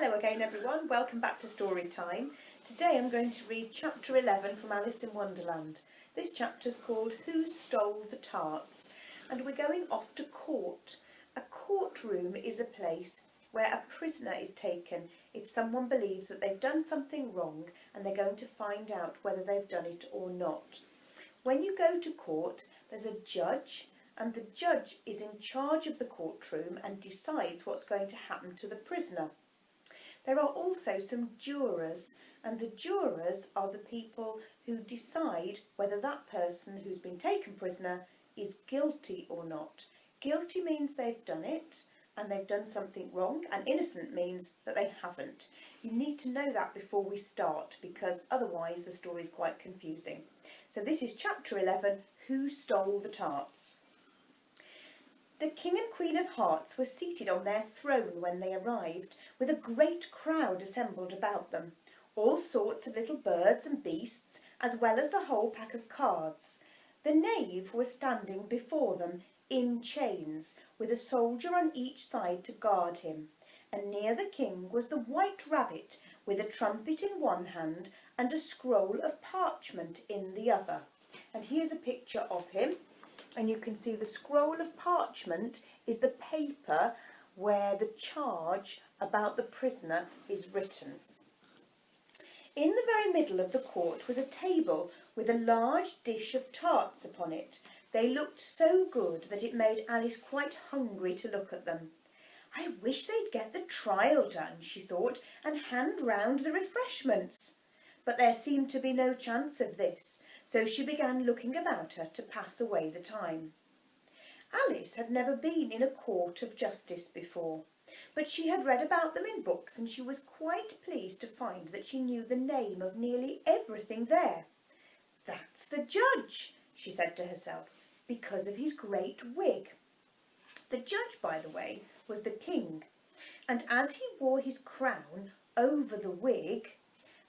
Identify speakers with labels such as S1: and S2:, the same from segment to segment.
S1: Hello again everyone, welcome back to Story Time. Today I'm going to read chapter 11 from Alice in Wonderland. This chapter is called Who Stole the Tarts? And we're going off to court. A courtroom is a place where a prisoner is taken if someone believes that they've done something wrong and they're going to find out whether they've done it or not. When you go to court, there's a judge, and the judge is in charge of the courtroom and decides what's going to happen to the prisoner. There are also some jurors, and the jurors are the people who decide whether that person who's been taken prisoner is guilty or not. Guilty means they've done it and they've done something wrong, and innocent means that they haven't. You need to know that before we start, because otherwise the story is quite confusing. So this is chapter 11, Who Stole the Tarts? The King and Queen of Hearts were seated on their throne when they arrived, with a great crowd assembled about them, all sorts of little birds and beasts, as well as the whole pack of cards. The knave was standing before them in chains, with a soldier on each side to guard him, and near the king was the white rabbit, with a trumpet in one hand and a scroll of parchment in the other. And here's a picture of him. And you can see the scroll of parchment is the paper where the charge about the prisoner is written. In the very middle of the court was a table with a large dish of tarts upon it. They looked so good that it made Alice quite hungry to look at them. I wish they'd get the trial done, she thought, and hand round the refreshments. But there seemed to be no chance of this, so she began looking about her to pass away the time. Alice had never been in a court of justice before, but she had read about them in books, and she was quite pleased to find that she knew the name of nearly everything there. That's the judge, she said to herself, because of his great wig. The judge, by the way, was the king, and as he wore his crown over the wig,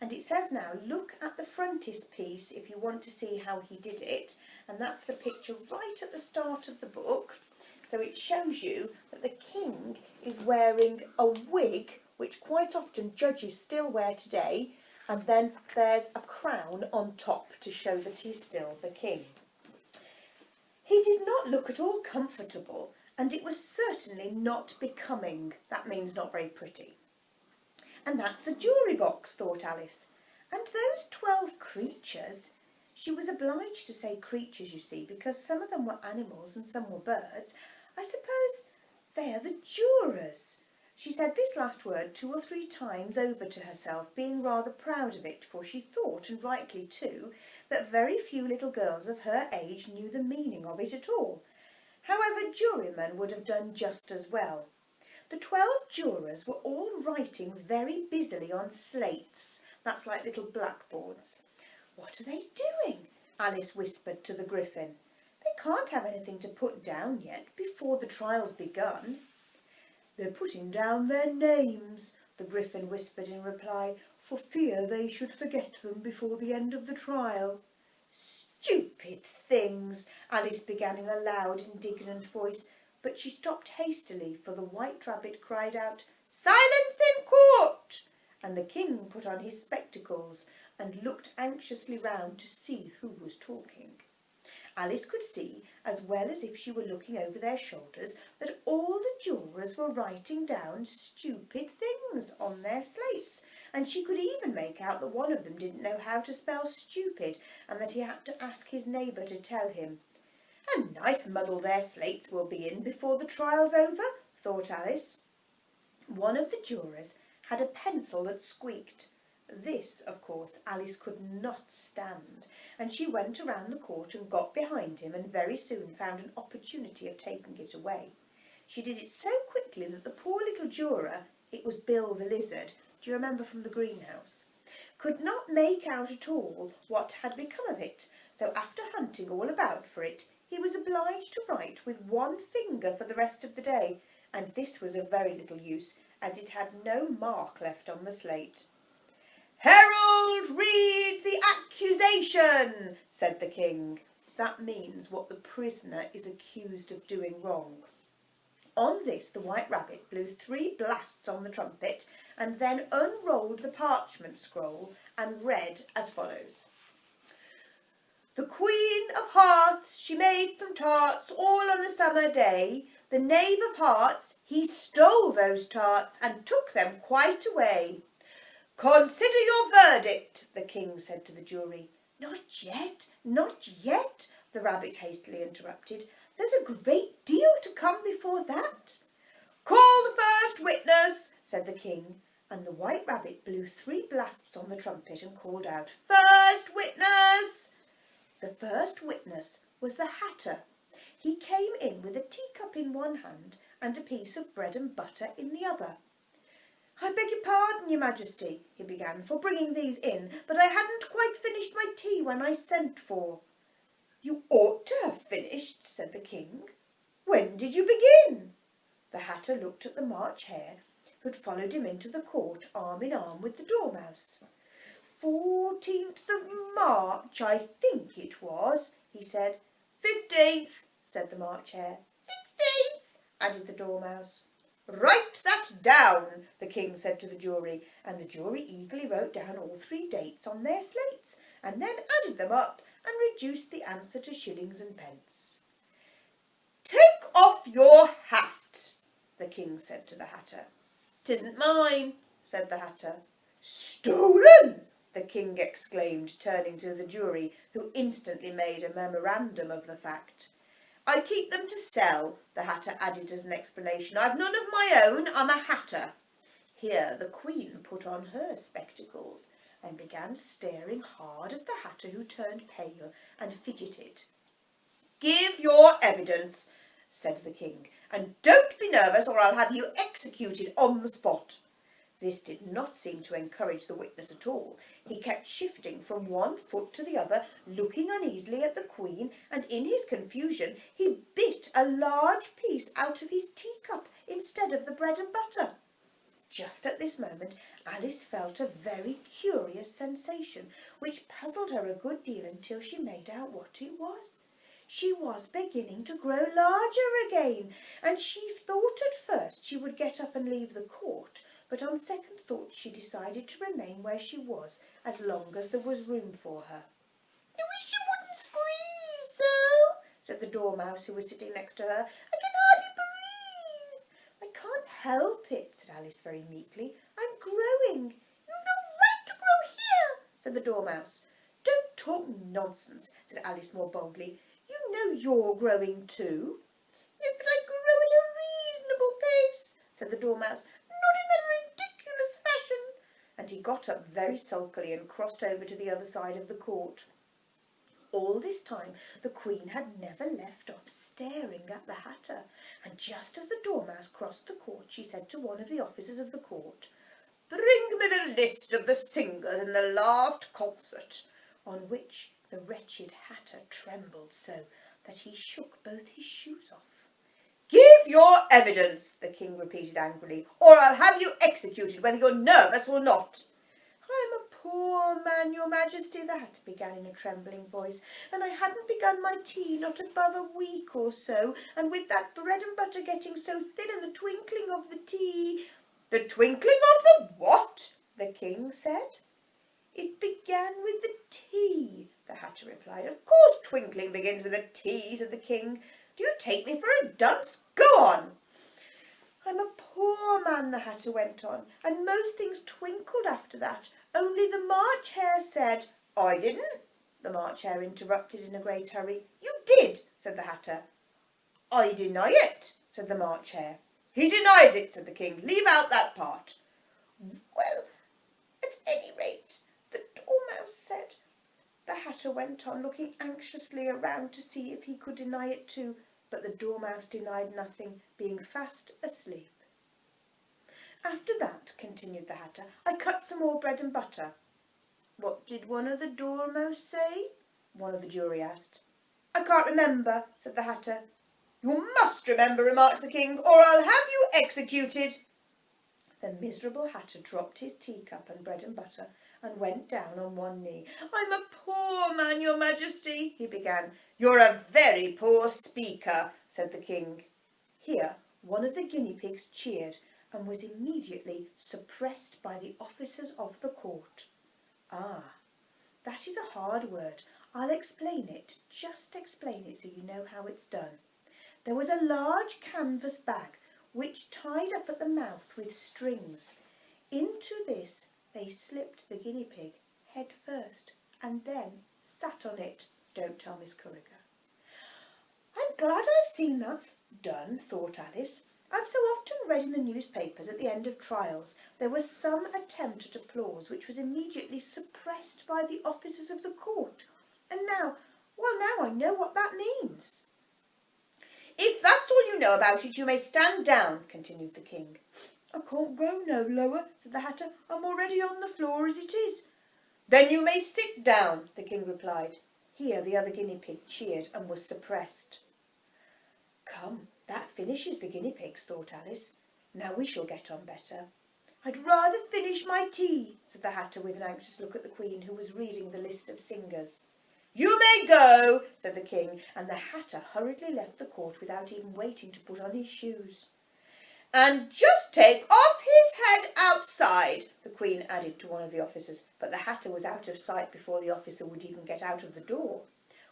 S1: and it says now, look at the frontispiece if you want to see how he did it. And that's the picture right at the start of the book. So it shows you that the king is wearing a wig, which quite often judges still wear today. And then there's a crown on top to show that he's still the king. He did not look at all comfortable, and it was certainly not becoming. That means not very pretty. And that's the jury box, thought Alice. And those 12 creatures, she was obliged to say creatures, you see, because some of them were animals and some were birds. I suppose they are the jurors. She said this last word 2 or 3 times over to herself, being rather proud of it, for she thought, and rightly too, that very few little girls of her age knew the meaning of it at all. However, jurymen would have done just as well. The 12 jurors were all writing very busily on slates. That's like little blackboards. What are they doing? Alice whispered to the Griffin. They can't have anything to put down yet before the trial's begun. They're putting down their names, the Griffin whispered in reply, for fear they should forget them before the end of the trial. Stupid things, Alice began in a loud, indignant voice. But she stopped hastily, for the white rabbit cried out, Silence in court! And the king put on his spectacles and looked anxiously round to see who was talking. Alice could see, as well as if she were looking over their shoulders, that all the jurors were writing down stupid things on their slates, and she could even make out that one of them didn't know how to spell stupid, and that he had to ask his neighbour to tell him. A nice muddle their slates will be in before the trial's over, thought Alice. One of the jurors had a pencil that squeaked. This, of course, Alice could not stand, and she went around the court and got behind him, and very soon found an opportunity of taking it away. She did it so quickly that the poor little juror, it was Bill the lizard, do you remember from the greenhouse, could not make out at all what had become of it. So after hunting all about for it, he was obliged to write with one finger for the rest of the day, and this was of very little use, as it had no mark left on the slate. Herald, read the accusation, said the king. That means what the prisoner is accused of doing wrong. On this the White Rabbit blew 3 blasts on the trumpet and then unrolled the parchment scroll and read as follows. The Queen of Hearts, she made some tarts all on a summer day. The Knave of Hearts, he stole those tarts and took them quite away. Consider your verdict, the king said to the jury. Not yet, not yet, the rabbit hastily interrupted. There's a great deal to come before that. Call the first witness, said the king, and the White Rabbit blew 3 blasts on the trumpet and called out, First witness! The first witness was the Hatter. He came in with a teacup in one hand and a piece of bread and butter in the other. I beg your pardon, your majesty, he began, for bringing these in, but I hadn't quite finished my tea when I sent for. You ought to have finished, said the king. When did you begin? The Hatter looked at the March Hare, who had followed him into the court, arm in arm with the Dormouse. 14th of March, I think it was, he said. 15th, said the March Hare. 16th, added the Dormouse. Write that down, the king said to the jury, and the jury eagerly wrote down all 3 dates on their slates, and then added them up and reduced the answer to shillings and pence. Take off your hat, the king said to the Hatter. 'Tisn't mine, said the Hatter. Stolen! The king exclaimed, turning to the jury, who instantly made a memorandum of the fact. I keep them to sell, the Hatter added as an explanation. I've none of my own, I'm a Hatter. Here the Queen put on her spectacles and began staring hard at the Hatter, who turned pale and fidgeted. Give your evidence, said the king, and don't be nervous or I'll have you executed on the spot. This did not seem to encourage the witness at all. He kept shifting from one foot to the other, looking uneasily at the Queen, and in his confusion he bit a large piece out of his teacup instead of the bread and butter. Just at this moment Alice felt a very curious sensation, which puzzled her a good deal until she made out what it was. She was beginning to grow larger again, and she thought at first she would get up and leave the court, but on second thought she decided to remain where she was as long as there was room for her. I wish you wouldn't squeeze, though, said the Dormouse, who was sitting next to her. I can hardly breathe. I can't help it, said Alice very meekly. I'm growing. You've no right to grow here, said the Dormouse. Don't talk nonsense, said Alice more boldly. You know you're growing too. Yes, but I grow at a reasonable pace, said the Dormouse. Not in that ridiculous fashion. And he got up very sulkily and crossed over to the other side of the court. All this time the Queen had never left off staring at the Hatter, and just as the Dormouse crossed the court she said to one of the officers of the court, Bring me the list of the singers in the last concert, on which the wretched Hatter trembled so that he shook both his shoes off. Give your evidence, the king repeated angrily, or I'll have you executed whether you're nervous or not. I'm a poor man, your majesty, the Hatter began in a trembling voice, and I hadn't begun my tea not above a week or so, and with that bread and butter getting so thin and the twinkling of the tea— The twinkling of the what? The king said. It began with the tea, the Hatter replied. Of course twinkling begins with a T, said the king. Do you take me for a dunce? Go on. I'm a poor man, the Hatter went on, and most things twinkled after that. Only the March Hare said— I didn't, the March Hare interrupted in a great hurry. You did, said the Hatter. I deny it, said the March Hare. He denies it, said the king. Leave out that part. Well, at any rate, the Dormouse said. The Hatter went on, looking anxiously around to see if he could deny it too, but the Dormouse denied nothing, being fast asleep. After that, continued the Hatter, I cut some more bread and butter. What did one of the Dormouse say? One of the jury asked. I can't remember, said the Hatter. You must remember, remarked the king, or I'll have you executed. The miserable Hatter dropped his teacup and bread and butter and went down on one knee. I'm a poor man, your majesty, he began. You're a very poor speaker, said the king. Here One of the guinea pigs cheered and was immediately suppressed by the officers of the court. Ah, that is a hard word. I'll explain it. Just explain it so you know how it's done. There was a large canvas bag which tied up at the mouth with strings. Into this they slipped the guinea pig head first and then sat on it. Don't tell Miss Curriger. I'm glad I've seen that done, thought Alice. I've so often read in the newspapers at the end of trials there was some attempt at applause which was immediately suppressed by the officers of the court. And now I know what that means. If that's all you know about it, you may stand down, continued the king. I can't go no lower, said the Hatter. I'm already on the floor as it is. Then you may sit down, the king replied. Here the other guinea pig cheered and was suppressed. Come, that finishes the guinea pigs, thought Alice. Now we shall get on better. I'd rather finish my tea, said the Hatter with an anxious look at the Queen, who was reading the list of singers. You may go, said the king, and the Hatter hurriedly left the court without even waiting to put on his shoes. And just take off his head outside, the Queen added to one of the officers, but the Hatter was out of sight before the officer would even get out of the door.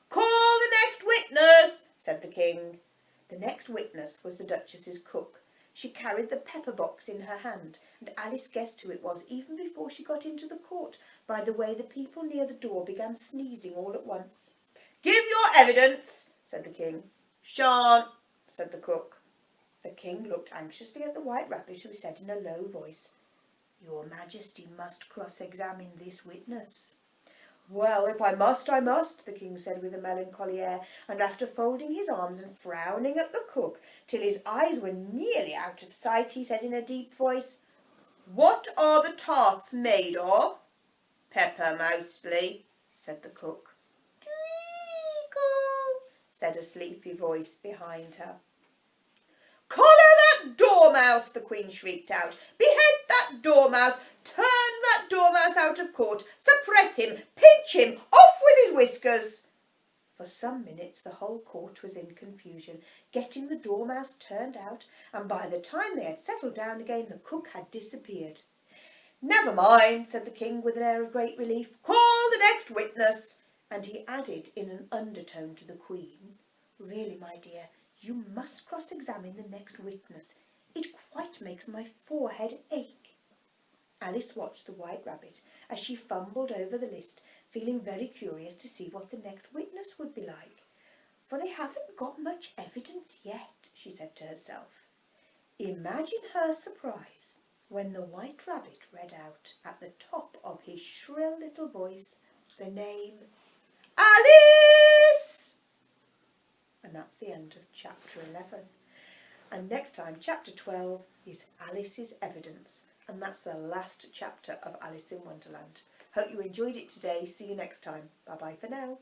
S1: Call the next witness, said the king. The next witness was the Duchess's cook. She carried the pepper box in her hand, and Alice guessed who it was even before she got into the court by the way the people near the door began sneezing all at once. Give your evidence, said the king. Shan't, said the cook. The king looked anxiously at the White Rabbit, who said in a low voice, Your Majesty must cross-examine this witness. Well, if I must, I must, the king said with a melancholy air, and after folding his arms and frowning at the cook till his eyes were nearly out of sight, he said in a deep voice, What are the tarts made of? Pepper mostly, said the cook. Treacle, said a sleepy voice behind her. Collar that dormouse, the Queen shrieked out. Behead that dormouse, turn that dormouse out of court, suppress him, pinch him, off with his whiskers. For some minutes the whole court was in confusion, getting the dormouse turned out, and by the time they had settled down again the cook had disappeared. Never mind, said the king with an air of great relief. Call the next witness. And he added in an undertone to the Queen, Really, my dear, you must cross-examine the next witness. It quite makes my forehead ache. Alice watched the White Rabbit as she fumbled over the list, feeling very curious to see what the next witness would be like. For they haven't got much evidence yet, she said to herself. Imagine her surprise when the White Rabbit read out at the top of his shrill little voice the name Alice! And that's the end of chapter 11. And next time, chapter 12 is Alice's Evidence. And that's the last chapter of Alice in Wonderland. Hope you enjoyed it today. See you next time. Bye-bye for now.